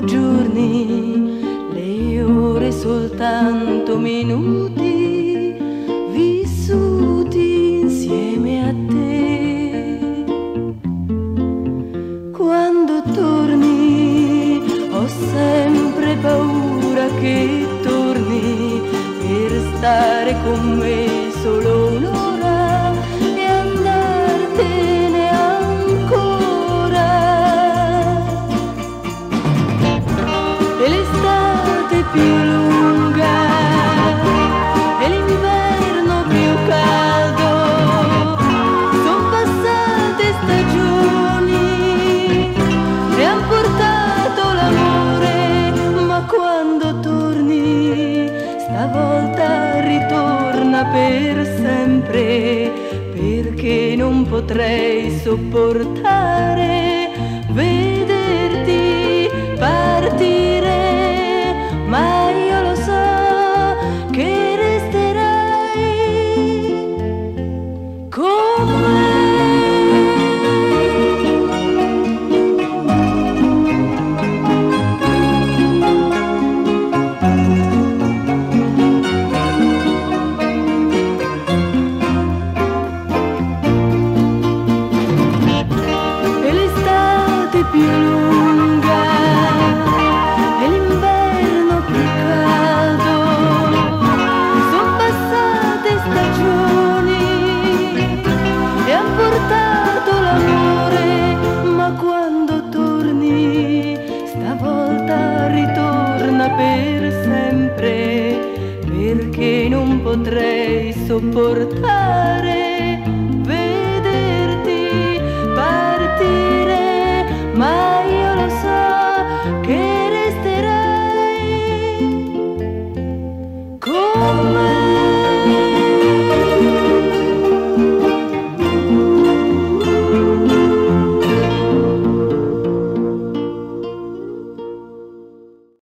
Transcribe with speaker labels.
Speaker 1: Giorni, le ore soltanto minuti vissuti insieme a te. Quando torni ho sempre paura che torni per stare con me solo un'ora e andartene ancora. E l'estate più lunga e l'inverno più caldo, son passate stagioni e han portato l'amore, ma quando torni stavolta ritorna per sempre, perché non potrei sopportare vederti partire. Ma io lo so che resterai con me. E l'estate più lunga e l'inverno più caldo, son passate stagioni e han portato l'amore, ma quando torni stavolta ritorna per sempre, perché non potrei sopportare